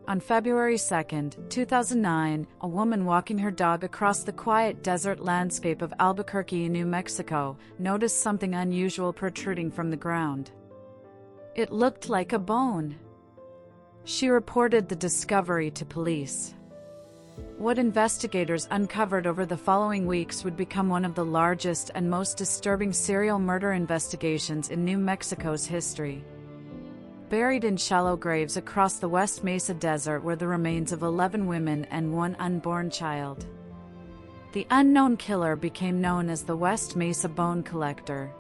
On February 2, 2009, a woman walking her dog across the quiet desert landscape of Albuquerque, New Mexico, noticed something unusual protruding from the ground. It looked like a bone. She reported the discovery to police. What investigators uncovered over the following weeks would become one of the largest and most disturbing serial murder investigations in New Mexico's history. Buried in shallow graves across the West Mesa Desert were the remains of 11 women and one unborn child. The unknown killer became known as the West Mesa Bone Collector.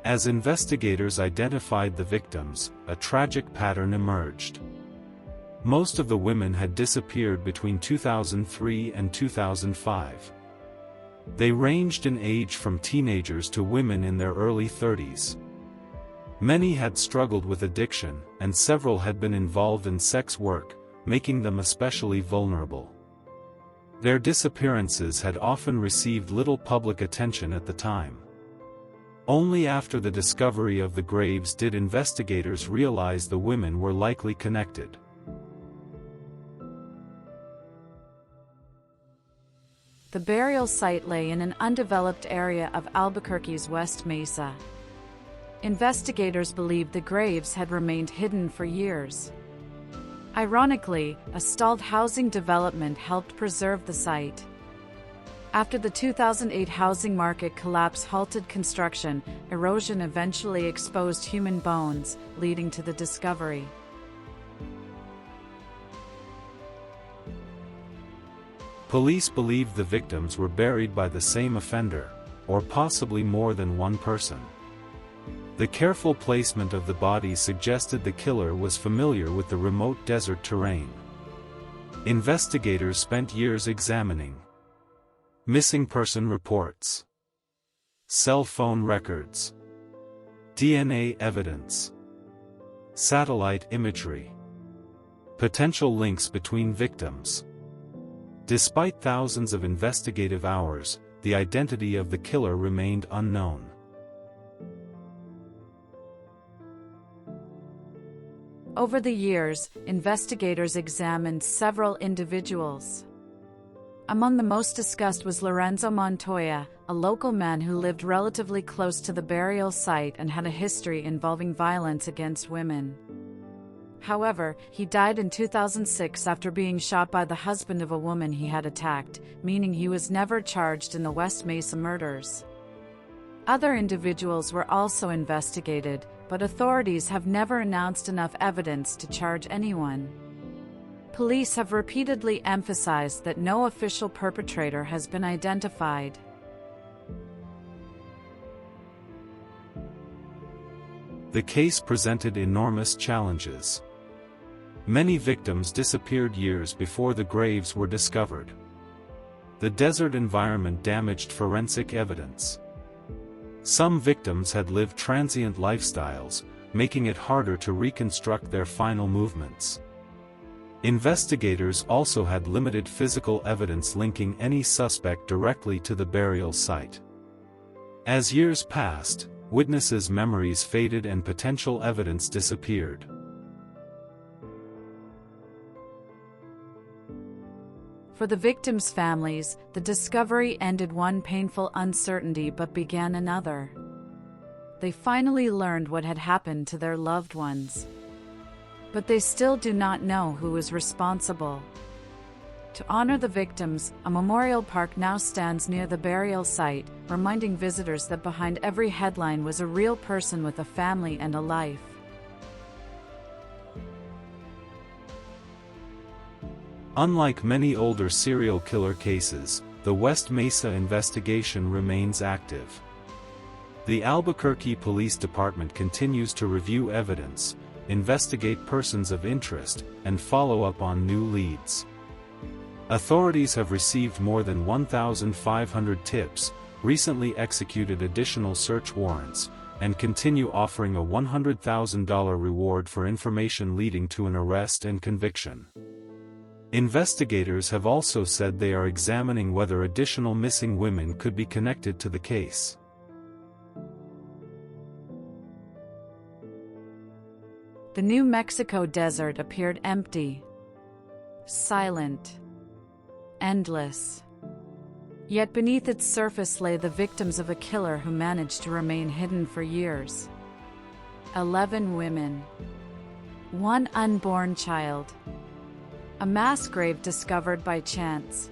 As investigators identified the victims, a tragic pattern emerged. Most of the women had disappeared between 2003 and 2005. They ranged in age from teenagers to women in their early 30s. Many had struggled with addiction, and several had been involved in sex work, making them especially vulnerable. Their disappearances had often received little public attention at the time. Only after the discovery of the graves did investigators realize the women were likely connected. The burial site lay in an undeveloped area of Albuquerque's West Mesa. Investigators believed the graves had remained hidden for years. Ironically, a stalled housing development helped preserve the site. After the 2008 housing market collapse halted construction, erosion eventually exposed human bones, leading to the discovery. Police believed the victims were buried by the same offender, or possibly more than one person. The careful placement of the bodies suggested the killer was familiar with the remote desert terrain. Investigators spent years examining missing person reports, cell phone records, DNA evidence, satellite imagery, potential links between victims. Despite thousands of investigative hours, the identity of the killer remained unknown. Over the years, investigators examined several individuals. Among the most discussed was Lorenzo Montoya, a local man who lived relatively close to the burial site and had a history involving violence against women. However, he died in 2006 after being shot by the husband of a woman he had attacked, meaning he was never charged in the West Mesa murders. Other individuals were also investigated, but authorities have never announced enough evidence to charge anyone. Police have repeatedly emphasized that no official perpetrator has been identified. The case presented enormous challenges. Many victims disappeared years before the graves were discovered. The desert environment damaged forensic evidence. Some victims had lived transient lifestyles, making it harder to reconstruct their final movements. Investigators also had limited physical evidence linking any suspect directly to the burial site. As years passed, witnesses' memories faded and potential evidence disappeared. For the victims' families, the discovery ended one painful uncertainty but began another. They finally learned what had happened to their loved ones. But they still do not know who was responsible. To honor the victims, a memorial park now stands near the burial site, reminding visitors that behind every headline was a real person with a family and a life. Unlike many older serial killer cases, the West Mesa investigation remains active. The Albuquerque Police Department continues to review evidence, investigate persons of interest, and follow up on new leads. Authorities have received more than 1,500 tips, recently executed additional search warrants, and continue offering a $100,000 reward for information leading to an arrest and conviction. Investigators have also said they are examining whether additional missing women could be connected to the case. The New Mexico desert appeared empty, silent, endless. Yet beneath its surface lay the victims of a killer who managed to remain hidden for years. 11 women. 1 unborn child. A mass grave discovered by chance.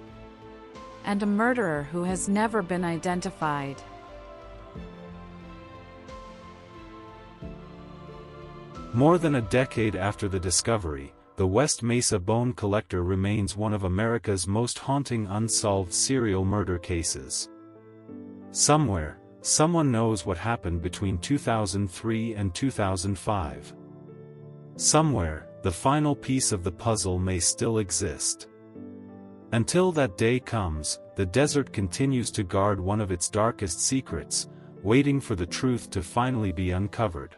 And a murderer who has never been identified. More than a decade after the discovery, the West Mesa Bone Collector remains one of America's most haunting unsolved serial murder cases. Somewhere, someone knows what happened between 2003 and 2005. Somewhere, the final piece of the puzzle may still exist. Until that day comes, the desert continues to guard one of its darkest secrets, waiting for the truth to finally be uncovered.